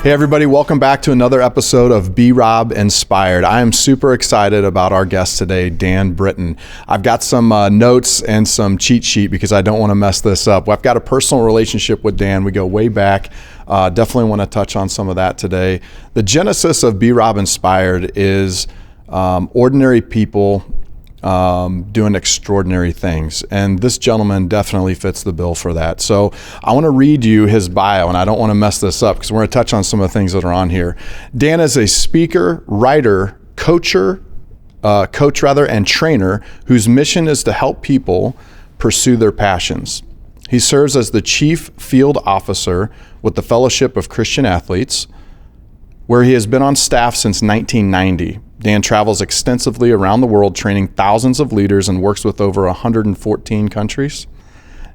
Hey everybody, welcome back to another episode of B-Rob Inspired. I am super excited about our guest today, Dan Britton. I've got some notes and some cheat sheet because I don't want to mess this up. I've got a personal relationship with Dan. We go way back. Definitely want to touch on some of that today. The genesis of B-Rob Inspired is ordinary people doing extraordinary things. And this gentleman definitely fits the bill for that. So I want to read you his bio, and I don't want to mess this up because we're going to touch on some of the things that are on here. Dan is a speaker, writer, coach, and trainer whose mission is to help people pursue their passions. He serves as the chief field officer with the Fellowship of Christian Athletes, where he has been on staff since 1990. Dan travels extensively around the world, training thousands of leaders and works with over 114 countries.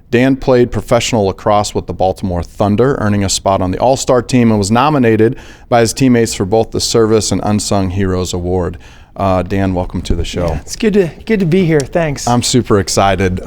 Dan played professional lacrosse with the Baltimore Thunder, earning a spot on the All-Star team, and was nominated by his teammates for both the Service and Unsung Heroes Award. Dan, welcome to the show. Yeah, it's good to be here. Thanks. I'm super excited.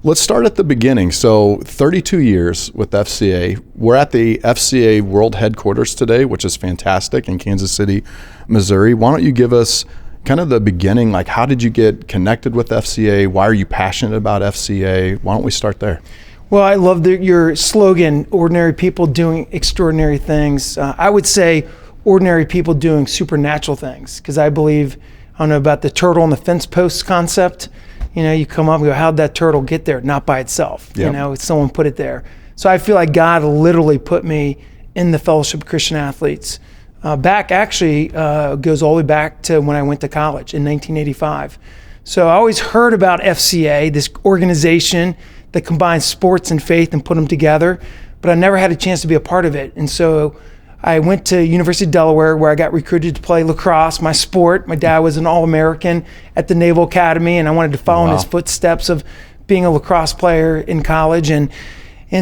Let's start at the beginning. So 32 years with FCA. We're at the FCA World Headquarters today, which is fantastic, in Kansas City, Missouri. Why don't you give us kind of the beginning, like how did you get connected with FCA? Why are you passionate about FCA? Why don't we start there? Well, I love your slogan, ordinary people doing extraordinary things. I would say ordinary people doing supernatural things, because I believe, I don't know about the turtle on the fence post concept. You know, you come up and go, how'd that turtle get there? Not by itself. Yep. You know, someone put it there. So I feel like God literally put me in the Fellowship of Christian Athletes. Goes all the way back to when I went to college in 1985. So I always heard about FCA, this organization that combines sports and faith and put them together, but I never had a chance to be a part of it. And so I went to University of Delaware, where I got recruited to play lacrosse, my sport. My dad was an All-American at the Naval Academy, and I wanted to follow in his footsteps of being a lacrosse player in college. And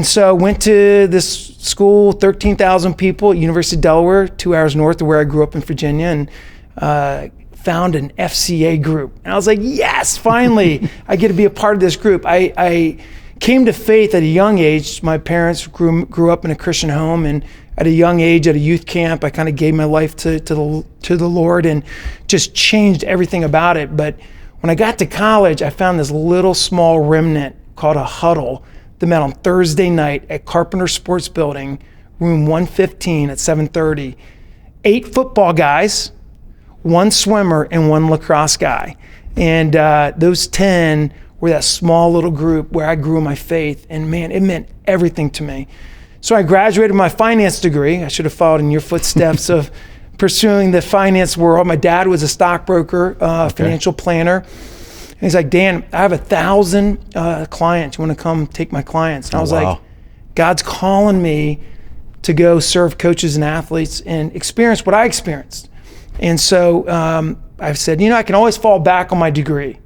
so went to this school, 13,000 people at University of Delaware, 2 hours north of where I grew up in Virginia, and found an FCA group. And I was like, yes, finally, I get to be a part of this group. I came to faith at a young age. My parents grew up in a Christian home, and at a young age, at a youth camp, I kind of gave my life to the Lord and just changed everything about it. But when I got to college, I found this little small remnant called a huddle that met on Thursday night at Carpenter Sports Building, room 115 at 7:30. 8 football guys, 1 swimmer, and 1 lacrosse guy. And those 10 were that small little group where I grew in my faith. And man, it meant everything to me. So I graduated my finance degree. I should have followed in your footsteps of pursuing the finance world. My dad was a stockbroker, financial planner. And he's like, Dan, I have 1,000 clients. You want to come take my clients? And I was like, God's calling me to go serve coaches and athletes and experience what I experienced. And so I said, I can always fall back on my degree.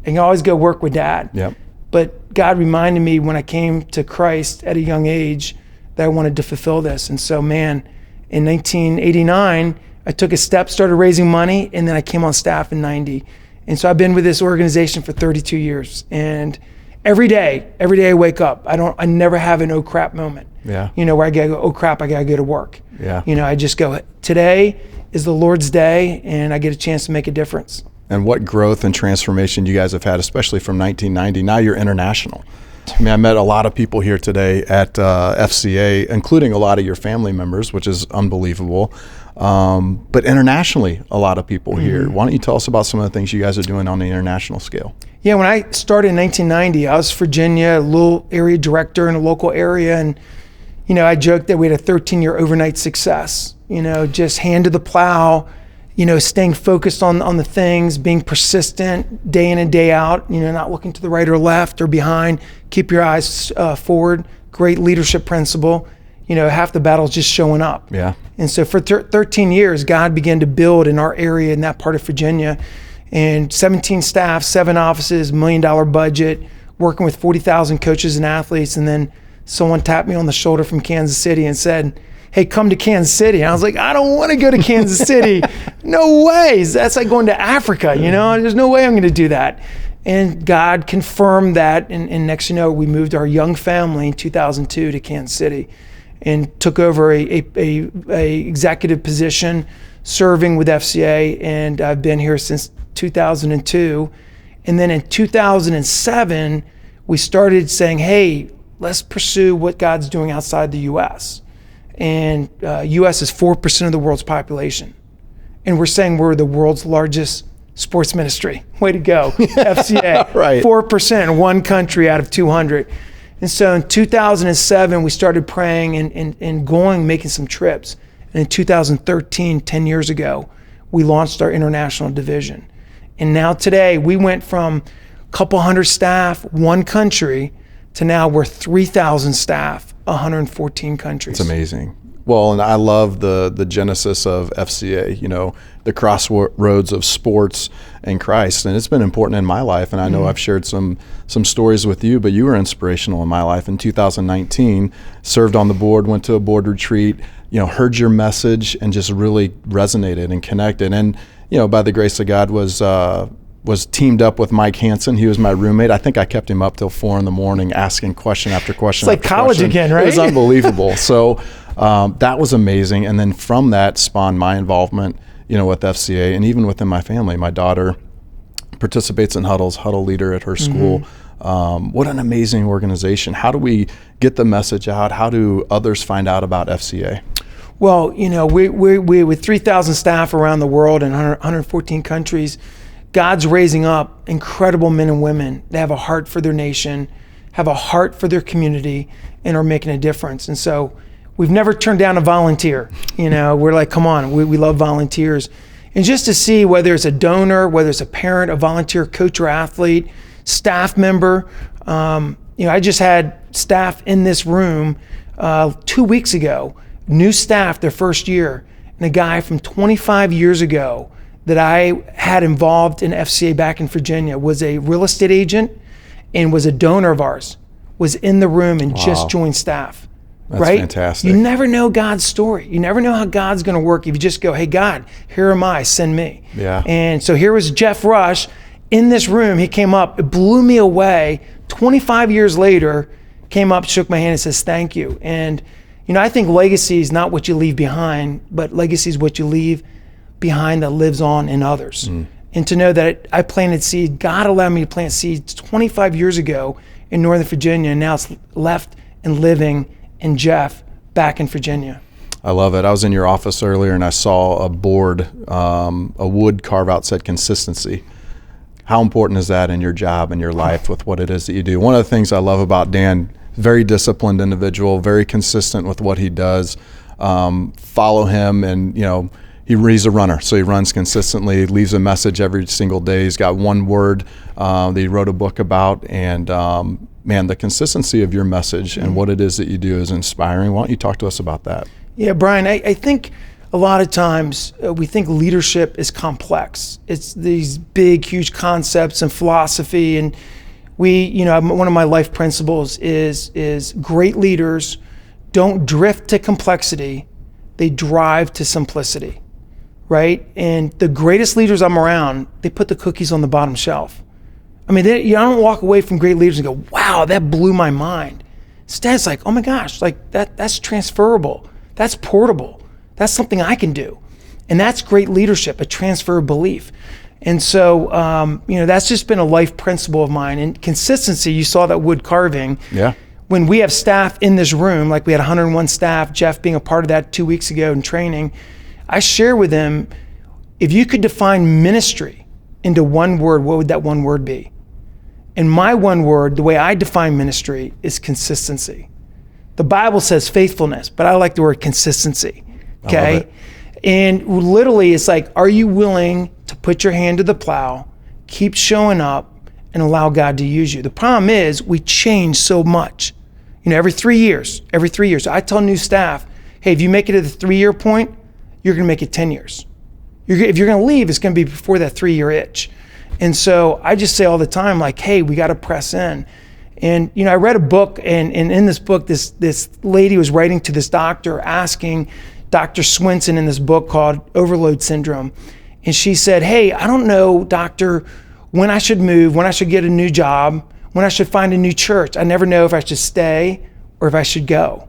I can always go work with Dad. Yep. But God reminded me when I came to Christ at a young age that I wanted to fulfill this. And so, man, in 1989, I took a step, started raising money, and then I came on staff in 90. And so I've been with this organization for 32 years. And every day I wake up, I never have an oh crap moment. Yeah. Where I gotta go, oh crap, I gotta go to work. Yeah. I just go, today is the Lord's day, and I get a chance to make a difference. And what growth and transformation you guys have had, especially from 1990. Now you're international. I mean, I met a lot of people here today at FCA, including a lot of your family members, which is unbelievable. But internationally, a lot of people here. Why don't you tell us about some of the things you guys are doing on the international scale? Yeah, when I started in 1990, I was Virginia, a little area director in a local area. And, I joked that we had a 13-year overnight success, just hand to the plow, staying focused on the things, being persistent day in and day out, not looking to the right or left or behind, keep your eyes forward, great leadership principle. Half the battle is just showing up. Yeah. And so for 13 years, God began to build in our area, in that part of Virginia, and 17 staff, 7 offices, $1 million budget, working with 40,000 coaches and athletes. And then someone tapped me on the shoulder from Kansas City and said, hey, come to Kansas City. And I was like, I don't want to go to Kansas City. No way. That's like going to Africa, There's no way I'm going to do that. And God confirmed that. And next we moved our young family in 2002 to Kansas City. and took over a executive position serving with FCA, and I've been here since 2002. And then in 2007, we started saying, hey, let's pursue what God's doing outside the U.S. And U.S. is 4% of the world's population. And we're saying we're the world's largest sports ministry. Way to go, FCA. Right. 4%, one country out of 200. And so in 2007, we started praying and going, making some trips. And in 2013, 10 years ago, we launched our international division. And now today, we went from a couple hundred staff, one country, to now we're 3,000 staff, 114 countries. It's amazing. Well, and I love the genesis of FCA, you know, the crossroads of sports and Christ. And it's been important in my life. And I know I've shared some stories with you, but you were inspirational in my life. In 2019, served on the board, went to a board retreat, you know, heard your message and just really resonated and connected. And, you know, by the grace of God was teamed up with Mike Hansen. He was my roommate. I think I kept him up till 4 a.m. asking question after question. It's like college again, right? It was unbelievable. So that was amazing. And then from that spawned my involvement, you know, with FCA and even within my family. My daughter participates in huddles, huddle leader at her school. What an amazing organization. How do we get the message out? How do others find out about FCA? Well, you know, we with 3,000 staff around the world in 114 countries, God's raising up incredible men and women that have a heart for their nation, have a heart for their community, and are making a difference. And so we've never turned down a volunteer. You know, we're like, come on, we love volunteers. And just to see whether it's a donor, whether it's a parent, a volunteer coach or athlete, staff member. You know, I just had staff in this room 2 weeks ago, new staff their first year, and a guy from 25 years ago that I had involved in FCA back in Virginia was a real estate agent and was a donor of ours, was in the room and just joined staff. That's right? Fantastic. You never know God's story. You never know how God's going to work if you just go, hey, God, here am I, send me. Yeah. And so here was Jeff Rush in this room. He came up, it blew me away. 25 years later, came up, shook my hand and says, thank you. And, you know, I think legacy is not what you leave behind, but legacy is what you leave behind that lives on in others. And to know that I planted seed, God allowed me to plant seeds 25 years ago in Northern Virginia, and now it's left and living in Jeff back in Virginia. I love it. I was in your office earlier and I saw a board, a wood carve out said consistency. How important is that in your job and your life with what it is that you do? One of the things I love about Dan, very disciplined individual, very consistent with what he does. Follow him, and, you know, he's a runner, so he runs consistently, leaves a message every single day. He's got one word that he wrote a book about, and man, the consistency of your message and what it is that you do is inspiring. Why don't you talk to us about that? Yeah, Brian, I think a lot of times we think leadership is complex. It's these big, huge concepts and philosophy, and one of my life principles is great leaders don't drift to complexity, they drive to simplicity. Right? And the greatest leaders I'm around, they put the cookies on the bottom shelf. I mean, I don't walk away from great leaders and go, wow, that blew my mind. Instead, it's like, oh my gosh, like that's transferable. That's portable. That's something I can do. And that's great leadership, a transfer of belief. And so, that's just been a life principle of mine. And consistency, you saw that wood carving. Yeah. When we have staff in this room, like we had 101 staff, Jeff being a part of that 2 weeks ago in training, I share with them, if you could define ministry into one word, what would that one word be? And my one word, the way I define ministry, is consistency. The Bible says faithfulness, but I like the word consistency, okay? I love it. And literally, it's like, are you willing to put your hand to the plow, keep showing up, and allow God to use you? The problem is, we change so much. You know, every 3 years, I tell new staff, hey, if you make it to the 3-year point, you're going to make it 10 years. If you're going to leave, it's going to be before that 3-year itch. And so I just say all the time, like, hey, we got to press in. And, you know, I read a book, and in this book, this lady was writing to this doctor, asking Dr. Swinson in this book called Overload Syndrome. And she said, hey, I don't know, doctor, when I should move, when I should get a new job, when I should find a new church. I never know if I should stay or if I should go.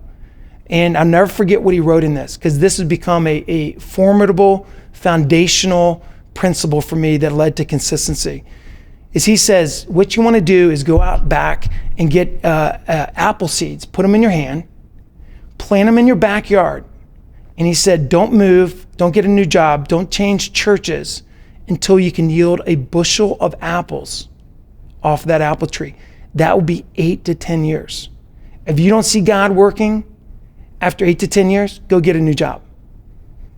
And I'll never forget what he wrote in this, because this has become a formidable, foundational principle for me that led to consistency. Is he says, what you want to do is go out back and get apple seeds, put them in your hand, plant them in your backyard. And he said, don't move, don't get a new job, don't change churches until you can yield a bushel of apples off that apple tree. That will be 8 to 10 years. If you don't see God working after 8 to 10 years, go get a new job.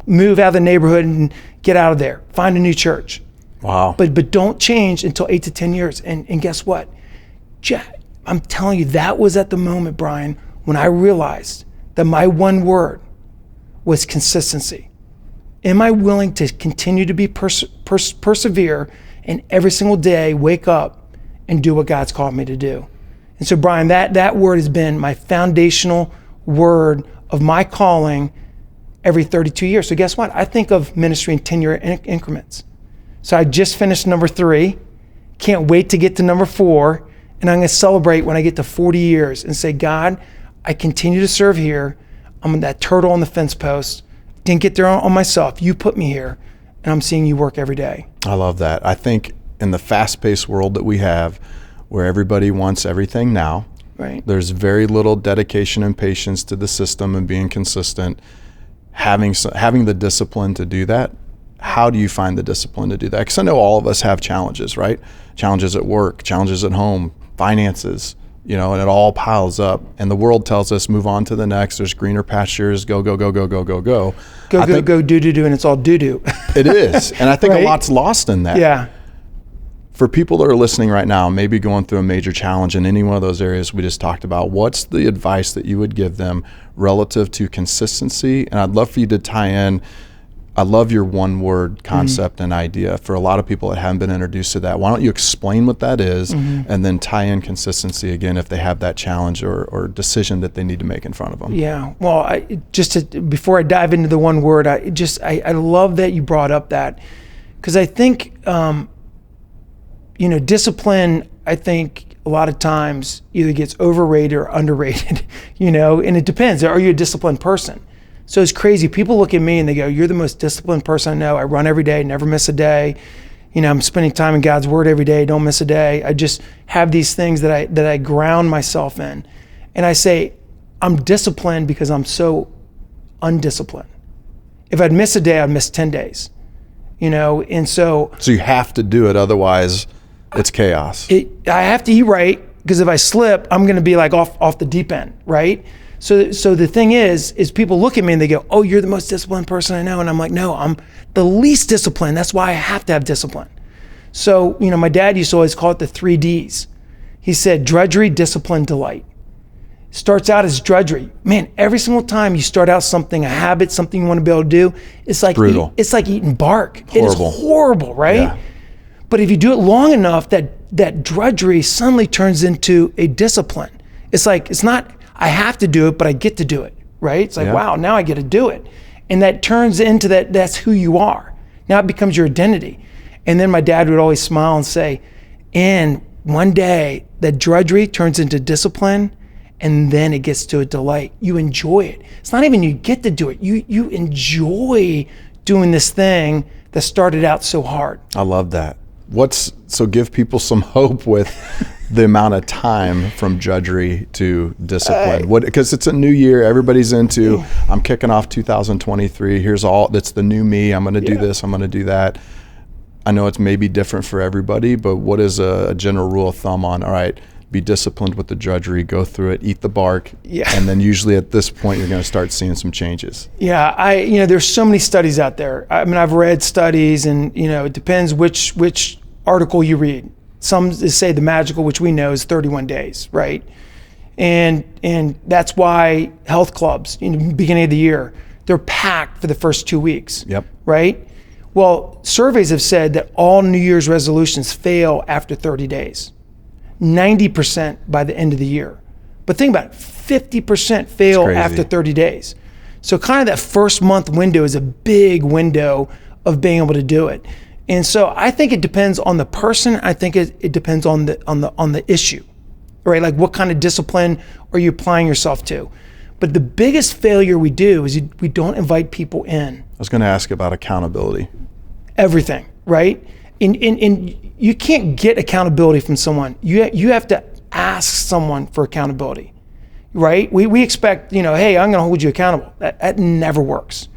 Move out of the neighborhood and get out of there. Find a new church. Wow. But don't change until 8 to 10 years. And guess what? I'm telling you, that was at the moment, Brian, when I realized that my one word was consistency. Am I willing to continue to be persevere and every single day wake up and do what God's called me to do? And so, Brian, that word has been my foundational word of my calling every 32 years. So guess what? I think of ministry in 10-year increments. So I just finished number 3. Can't wait to get to number 4. And I'm going to celebrate when I get to 40 years and say, God, I continue to serve here. I'm that turtle on the fence post. Didn't get there on myself. You put me here, and I'm seeing you work every day. I love that. I think in the fast-paced world that we have, where everybody wants everything now, right? There's very little dedication and patience to the system and being consistent. Having the discipline to do that. How do you find the discipline to do that? Because I know all of us have challenges, right? Challenges at work, challenges at home, finances, and it all piles up. And the world tells us, move on to the next. There's greener pastures. Go, go, go, go, go, go, go. Go, do, and it's all do. It is. And I think right? a lot's lost in that. Yeah. For people that are listening right now, maybe going through a major challenge in any one of those areas we just talked about, what's the advice that you would give them relative to consistency? And I'd love for you to tie in, I love your one word concept and idea for a lot of people that haven't been introduced to that. Why don't you explain what that is and then tie in consistency again if they have that challenge or decision that they need to make in front of them? Yeah. Well, before I dive into the one word, I love that you brought up that, because I think, discipline, I think a lot of times either gets overrated or underrated, and it depends. Are you a disciplined person? So it's crazy. People look at me and they go, you're the most disciplined person I know. I run every day, never miss a day. I'm spending time in God's word every day, don't miss a day. I just have these things that I ground myself in. And I say, I'm disciplined because I'm so undisciplined. If I'd miss a day, I'd miss 10 days, and so. So you have to do it, otherwise it's chaos. I have to eat right, because if I slip, I'm going to be like off the deep end, right? So the thing is people look at me and they go, oh, you're the most disciplined person I know. And I'm like, no, I'm the least disciplined. That's why I have to have discipline. So, my dad used to always call it the 3 Ds. He said, drudgery, discipline, delight. Starts out as drudgery. Man, every single time you start out something, a habit, something you want to be able to do, it's like brutal. It's like eating bark. Horrible. It is horrible, right? Yeah. But if you do it long enough, that drudgery suddenly turns into a discipline. It's like, it's not, I have to do it, but I get to do it, right? It's like, wow, now I get to do it. And that turns into that's who you are. Now it becomes your identity. And then my dad would always smile and say, and one day that drudgery turns into discipline, and then it gets to a delight. You enjoy it. It's not even you get to do it. You enjoy doing this thing that started out so hard. I love that. So give people some hope with the amount of time from drudgery to discipline. Because it's a new year, everybody's into, I'm kicking off 2023. That's the new me. I'm going to do this. I'm going to do that. I know it's maybe different for everybody, but what is a general rule of thumb on, all right, be disciplined with the drudgery, go through it, eat the bark, and then usually at this point you're going to start seeing some changes. Yeah, there's so many studies out there. I mean, I've read studies, and it depends which article you read. Some say the magical, which we know is 31 days, right? And that's why health clubs, beginning of the year, they're packed for the first 2 weeks. Yep. Right? Well, surveys have said that all New Year's resolutions fail after 30 days. 90% by the end of the year. But think about it, 50% fail after 30 days. So kind of that first month window is a big window of being able to do it. And so I think it depends on the person. I think it depends on the issue, right? Like what kind of discipline are you applying yourself to? But the biggest failure we do is we don't invite people in. I was going to ask about accountability. Everything, right? And you can't get accountability from someone. You have to ask someone for accountability, right? We expect, hey, I'm going to hold you accountable. That never works.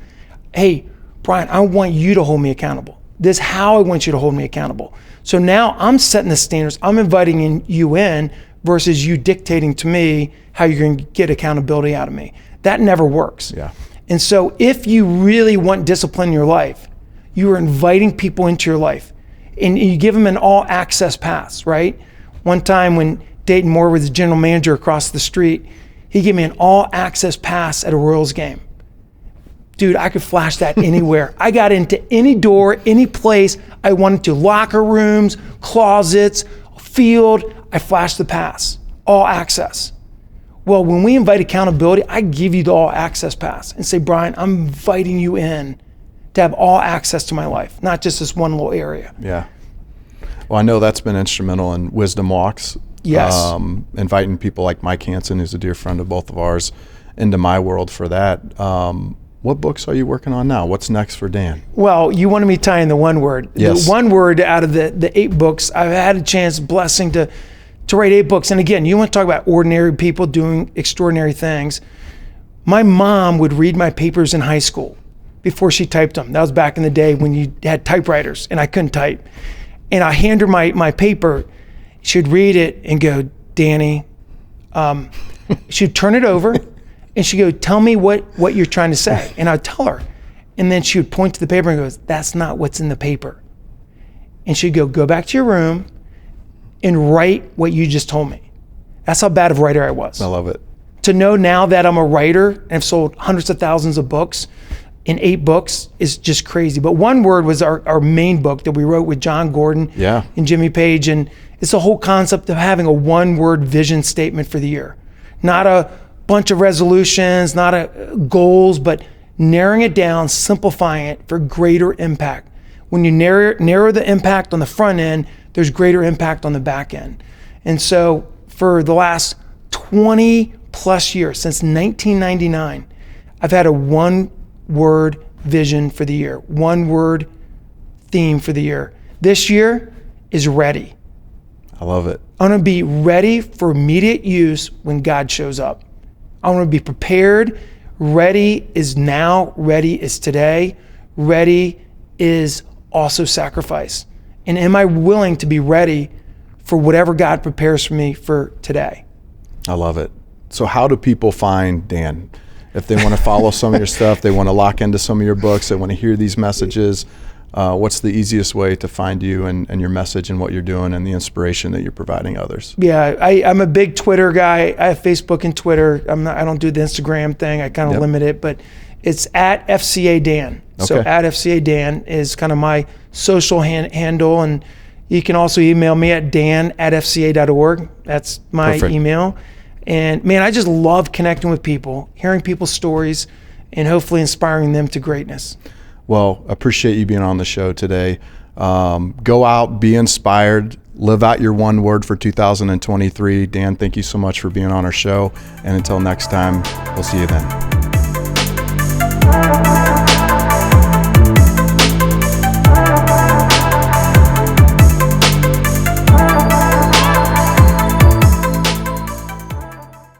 Hey, Brian, I want you to hold me accountable. This is how I want you to hold me accountable. So now I'm setting the standards. I'm inviting you in versus you dictating to me how you're going to get accountability out of me. That never works. Yeah. And so if you really want discipline in your life, you are inviting people into your life and you give them an all access pass, right? One time when Dayton Moore was the general manager across the street, he gave me an all access pass at a Royals game. Dude, I could flash that anywhere. I got into any door, any place I wanted to, locker rooms, closets, field, I flashed the pass, all access. Well, when we invite accountability, I give you the all access pass and say, Brian, I'm inviting you in to have all access to my life, not just this one little area. Yeah. Well, I know that's been instrumental in Wisdom Walks. Yes. Inviting people like Mike Hansen, who's a dear friend of both of ours, into my world for that. What books are you working on now? What's next for Dan? Well, you wanted me to tie in the one word. Yes. The one word out of the 8 books, I've had a chance, blessing to write 8 books. And again, you want to talk about ordinary people doing extraordinary things. My mom would read my papers in high school before she typed them. That was back in the day when you had typewriters and I couldn't type. And I hand her my paper. She'd read it and go, Danny, she'd turn it over and she'd go, tell me what you're trying to say. And I'd tell her. And then she would point to the paper and goes, that's not what's in the paper. And she'd go back to your room and write what you just told me. That's how bad of a writer I was. I love it. To know now that I'm a writer and have sold hundreds of thousands of books in 8 books is just crazy. But One Word was our main book that we wrote with John Gordon and Jimmy Page. And it's the whole concept of having a one-word vision statement for the year. Not a bunch of resolutions, not goals, but narrowing it down, simplifying it for greater impact. When you narrow the impact on the front end, there's greater impact on the back end. And so for the last 20 plus years, since 1999, I've had a one-word vision for the year, one-word theme for the year. This year is ready. I love it. I want to be ready for immediate use when God shows up. I want to be prepared. Ready is now, ready is today, ready is also sacrifice. And am I willing to be ready for whatever God prepares for me for today? I love it. So how do people find Dan? If they want to follow some of your stuff, they want to lock into some of your books, they want to hear these messages, what's the easiest way to find you and your message and what you're doing and the inspiration that you're providing others? Yeah, I'm a big Twitter guy. I have Facebook and Twitter. I don't do the Instagram thing. I kind of limit it, but it's at FCA Dan. Okay. So at FCA Dan is kind of my social handle, and you can also email me at dan@fca.org. That's my email. And man, I just love connecting with people, hearing people's stories, and hopefully inspiring them to greatness. Well, appreciate you being on the show today. Go out, be inspired, live out your one word for 2023. Dan, thank you so much for being on our show. And until next time, we'll see you then.